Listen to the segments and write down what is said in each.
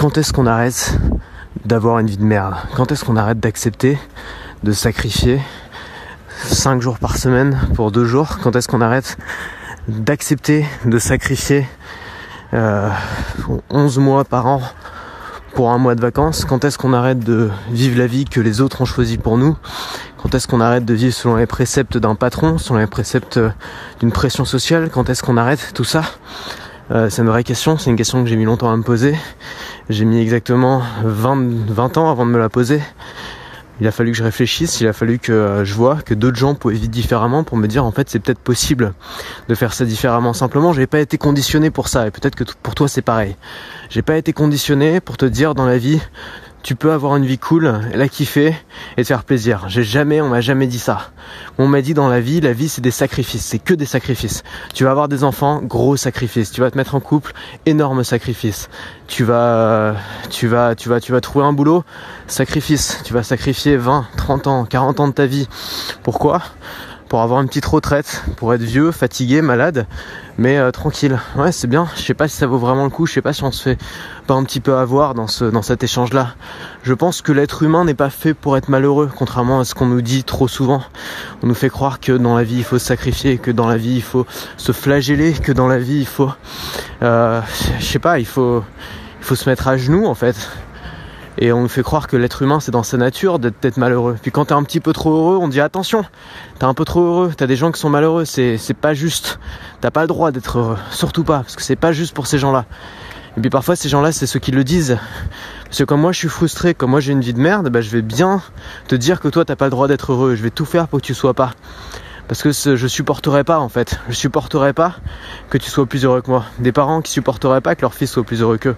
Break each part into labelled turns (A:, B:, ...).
A: quand est-ce qu'on arrête d'avoir une vie de merde? Quand est-ce qu'on arrête d'accepter de sacrifier 5 jours par semaine pour 2 jours? Quand est-ce qu'on arrête d'accepter de sacrifier 11 mois par an pour un mois de vacances? Quand est-ce qu'on arrête de vivre la vie que les autres ont choisie pour nous? Quand est-ce qu'on arrête de vivre selon les préceptes d'un patron, selon les préceptes d'une pression sociale? Quand est-ce qu'on arrête tout ça? C'est une vraie question, c'est une question que j'ai mis longtemps à me poser. J'ai mis exactement 20 ans avant de me la poser. Il a fallu que je réfléchisse, il a fallu que je vois que d'autres gens pouvaient vivre différemment pour me dire en fait c'est peut-être possible de faire ça différemment. Simplement j'ai pas été conditionné pour ça et peut-être que pour toi c'est pareil. J'ai pas été conditionné pour te dire dans la vie tu peux avoir une vie cool, la kiffer et te faire plaisir. On m'a jamais dit ça. On m'a dit dans la vie c'est des sacrifices, c'est que des sacrifices. Tu vas avoir des enfants, gros sacrifice. Tu vas te mettre en couple, énorme sacrifice. Tu vas trouver un boulot, sacrifice. Tu vas sacrifier 20, 30 ans, 40 ans de ta vie. Pourquoi ? Pour avoir une petite retraite, pour être vieux, fatigué, malade, mais tranquille. Ouais, c'est bien. Je sais pas si ça vaut vraiment le coup. Je sais pas si on se fait pas un petit peu avoir dans cet échange-là. Je pense que l'être humain n'est pas fait pour être malheureux, contrairement à ce qu'on nous dit trop souvent. On nous fait croire que dans la vie il faut se sacrifier, que dans la vie il faut se flageller, que dans la vie il faut, je sais pas, il faut se mettre à genoux en fait. Et on nous fait croire que l'être humain c'est dans sa nature d'être malheureux. Puis quand t'es un petit peu trop heureux, on dit attention, t'es un peu trop heureux, t'as des gens qui sont malheureux, c'est pas juste. T'as pas le droit d'être heureux, surtout pas, parce que c'est pas juste pour ces gens-là. Et puis parfois ces gens-là c'est ceux qui le disent. Parce que comme moi je suis frustré, comme moi j'ai une vie de merde, je vais bien te dire que toi t'as pas le droit d'être heureux. Je vais tout faire pour que tu sois pas. Parce que je supporterais pas en fait. Je supporterais pas que tu sois plus heureux que moi. Des parents qui supporteraient pas que leur fils soit plus heureux qu'eux.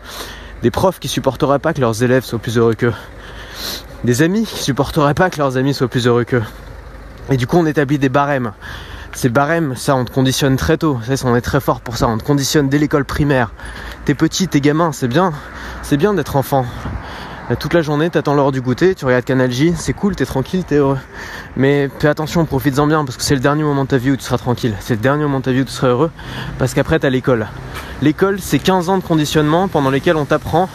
A: Des profs qui supporteraient pas que leurs élèves soient plus heureux qu'eux. Des amis qui supporteraient pas que leurs amis soient plus heureux qu'eux. Et du coup on établit des barèmes. Ces barèmes, ça on te conditionne très tôt. Ça on est très fort pour ça. On te conditionne dès l'école primaire. T'es petit, t'es gamin, c'est bien d'être enfant. Toute la journée t'attends l'heure du goûter, tu regardes Canal J, c'est cool, t'es tranquille, t'es heureux. Mais fais attention, profites-en bien parce que c'est le dernier moment de ta vie où tu seras tranquille. C'est le dernier moment de ta vie où tu seras heureux parce qu'après t'as l'école. L'école c'est 15 ans de conditionnement pendant lesquels on t'apprend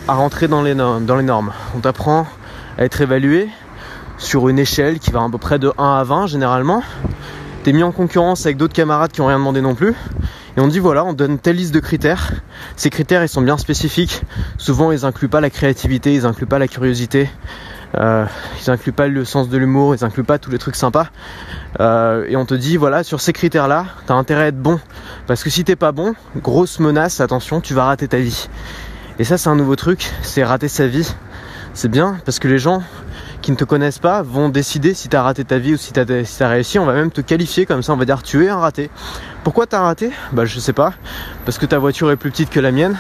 A: à rentrer dans les normes. On t'apprend à être évalué sur une échelle qui va à peu près de 1 à 20 généralement. T'es mis en concurrence avec d'autres camarades qui n'ont rien demandé non plus. Et on dit voilà, on donne telle liste de critères. Ces critères ils sont bien spécifiques. Souvent ils incluent pas la créativité, ils incluent pas la curiosité, ils incluent pas le sens de l'humour, ils incluent pas tous les trucs sympas. Et on te dit voilà, sur ces critères là, t'as intérêt à être bon. Parce que si t'es pas bon, grosse menace, attention, tu vas rater ta vie. Et ça c'est un nouveau truc, c'est rater sa vie. C'est bien parce que les gens qui ne te connaissent pas vont décider si t'as raté ta vie ou si t'as réussi. On va même te qualifier comme ça, on va dire tu es un raté. Pourquoi t'as raté ? Je sais pas. Parce que ta voiture est plus petite que la mienne.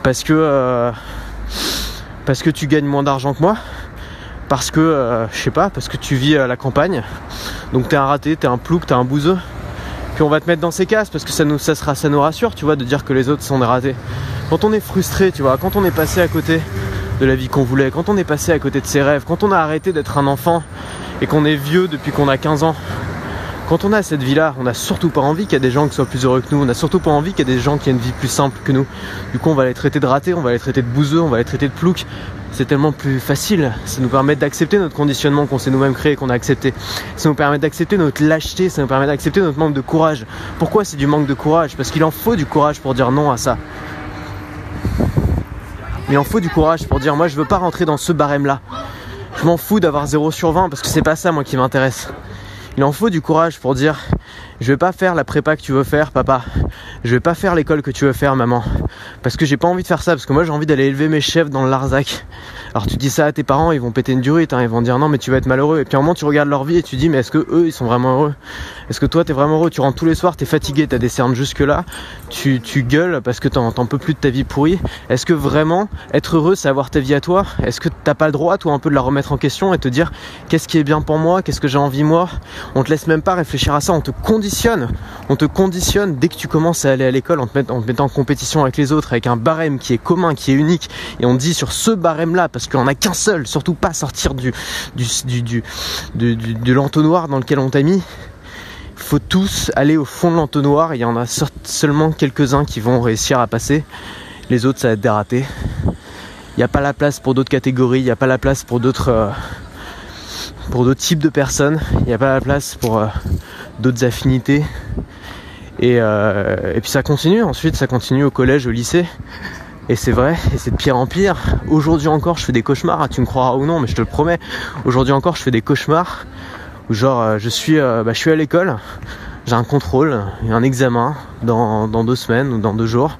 A: Parce que tu gagnes moins d'argent que moi. Parce que, je sais pas, parce que tu vis à la campagne. Donc t'es un raté, t'es un plouc, t'es un bouseux. Puis on va te mettre dans ces cases parce que ça nous rassure, tu vois, de dire que les autres sont des ratés. Quand on est frustré, tu vois, quand on est passé à côté de la vie qu'on voulait, quand on est passé à côté de ses rêves, quand on a arrêté d'être un enfant et qu'on est vieux depuis qu'on a 15 ans, quand on a cette vie-là, on n'a surtout pas envie qu'il y ait des gens qui soient plus heureux que nous, on n'a surtout pas envie qu'il y ait des gens qui aient une vie plus simple que nous. Du coup on va les traiter de ratés, on va les traiter de bouseux, on va les traiter de ploucs. C'est tellement plus facile, ça nous permet d'accepter notre conditionnement qu'on s'est nous-mêmes créé, qu'on a accepté. Ça nous permet d'accepter notre lâcheté, ça nous permet d'accepter notre manque de courage. Pourquoi c'est du manque de courage ? Parce qu'il en faut du courage pour dire non à ça. Il en faut du courage pour dire moi je veux pas rentrer dans ce barème là. Je m'en fous d'avoir 0 sur 20 parce que c'est pas ça moi qui m'intéresse. Il en faut du courage pour dire je vais pas faire la prépa que tu veux faire papa. Je vais pas faire l'école que tu veux faire maman. Parce que j'ai pas envie de faire ça, parce que moi j'ai envie d'aller élever mes chefs dans le Larzac. Alors tu dis ça à tes parents, ils vont péter une durite, ils vont dire non mais tu vas être malheureux. Et puis à un moment tu regardes leur vie et tu dis mais est-ce que eux ils sont vraiment heureux ? Est-ce que toi t'es vraiment heureux ? Tu rentres tous les soirs, t'es fatigué, t'as des cernes jusque là, tu gueules parce que t'en peux plus de ta vie pourrie. Est-ce que vraiment être heureux c'est avoir ta vie à toi ? Est-ce que t'as pas le droit toi un peu de la remettre en question et te dire qu'est-ce qui est bien pour moi ? Qu'est-ce que j'ai envie moi ? On te laisse même pas réfléchir à ça, on te conditionne dès que tu commences à aller à l'école en te mettant en compétition avec les autres, avec un barème qui est commun, qui est unique, et on te dit sur ce barème là, parce qu'il n'y en a qu'un seul, surtout pas sortir de l'entonnoir dans lequel on t'a mis. Il faut tous aller au fond de l'entonnoir, il y en a seulement quelques-uns qui vont réussir à passer, Les autres, ça va être des ratés. Il n'y a pas la place pour d'autres catégories, il n'y a pas la place pour d'autres types de personnes, il n'y a pas la place pour d'autres affinités. Et puis ça continue, ensuite ça continue au collège, au lycée. Et c'est vrai, et c'est de pire en pire. Aujourd'hui encore, je fais des cauchemars, tu me croiras ou non, mais je te le promets. Aujourd'hui encore, je fais des cauchemars où genre je suis à l'école, j'ai un contrôle, un examen dans 2 semaines ou dans 2 jours.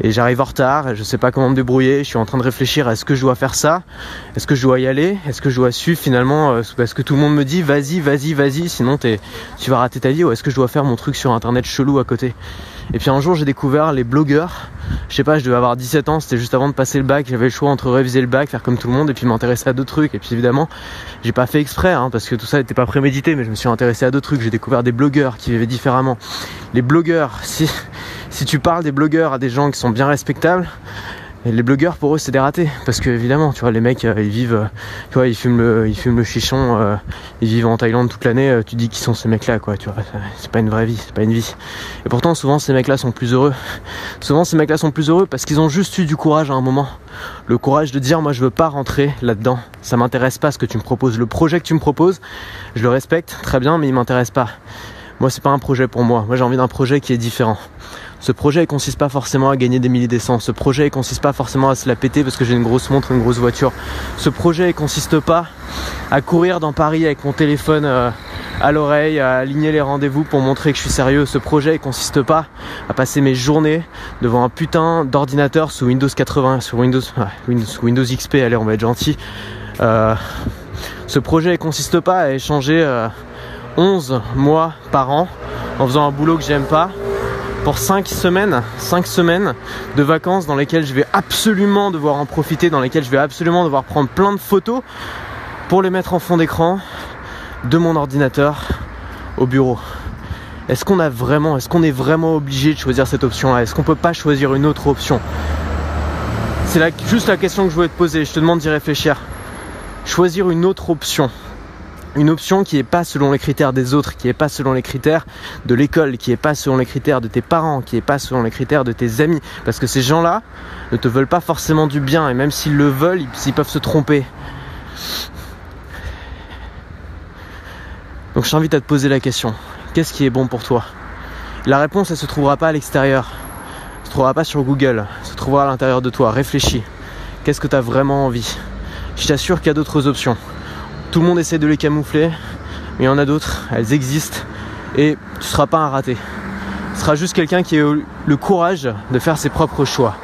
A: Et j'arrive en retard, je sais pas comment me débrouiller, je suis en train de réfléchir, est-ce que je dois faire ça? Est-ce que je dois y aller? Est-ce que je dois suivre finalement? Parce que tout le monde me dit vas-y, sinon tu vas rater ta vie, ou est-ce que je dois faire mon truc sur internet chelou à côté? Et puis un jour j'ai découvert les blogueurs, je sais pas, je devais avoir 17 ans, c'était juste avant de passer le bac, j'avais le choix entre réviser le bac, faire comme tout le monde et puis m'intéresser à d'autres trucs. Et puis évidemment, j'ai pas fait exprès, parce que tout ça n'était pas prémédité, mais je me suis intéressé à d'autres trucs, j'ai découvert des blogueurs qui vivaient différemment. Les blogueurs, si tu parles des blogueurs à des gens qui sont bien respectables, et les blogueurs pour eux c'est des ratés, parce que évidemment tu vois les mecs ils vivent, tu vois, ils fument le chichon, ils vivent en Thaïlande toute l'année, tu dis qui sont ces mecs là quoi, tu vois, c'est pas une vraie vie, c'est pas une vie. Et pourtant souvent ces mecs là sont plus heureux, parce qu'ils ont juste eu du courage à un moment, le courage de dire moi je veux pas rentrer là-dedans, ça m'intéresse pas ce que tu me proposes, le projet que tu me proposes je le respecte très bien mais il m'intéresse pas. Moi c'est pas un projet pour moi j'ai envie d'un projet qui est différent. Ce projet il consiste pas forcément à gagner des milliers d'essence. Ce projet il consiste pas forcément à se la péter parce que j'ai une grosse montre, une grosse voiture. Ce projet il consiste pas à courir dans Paris avec mon téléphone à l'oreille, à aligner les rendez-vous pour montrer que je suis sérieux. Ce projet il consiste pas à passer mes journées devant un putain d'ordinateur sous Windows 80, sur Windows XP, allez on va être gentil. Ce projet il consiste pas à échanger 11 mois par an en faisant un boulot que j'aime pas pour 5 semaines de vacances dans lesquelles je vais absolument devoir en profiter, dans lesquelles je vais absolument devoir prendre plein de photos pour les mettre en fond d'écran de mon ordinateur au bureau. Est-ce qu'on est vraiment obligé de choisir cette option-là? Est-ce qu'on peut pas choisir une autre option? C'est juste la question que je voulais te poser, je te demande d'y réfléchir. Choisir une autre option. Une option qui n'est pas selon les critères des autres, qui n'est pas selon les critères de l'école, qui n'est pas selon les critères de tes parents, qui n'est pas selon les critères de tes amis. Parce que ces gens-là ne te veulent pas forcément du bien, et même s'ils le veulent, ils peuvent se tromper. Donc je t'invite à te poser la question, qu'est-ce qui est bon pour toi? La réponse, elle ne se trouvera pas à l'extérieur, elle ne se trouvera pas sur Google, elle se trouvera à l'intérieur de toi. Réfléchis, qu'est-ce que tu as vraiment envie? Je t'assure qu'il y a d'autres options. Tout le monde essaie de les camoufler, mais il y en a d'autres, elles existent, et tu ne seras pas un raté. Tu seras juste quelqu'un qui a eu le courage de faire ses propres choix.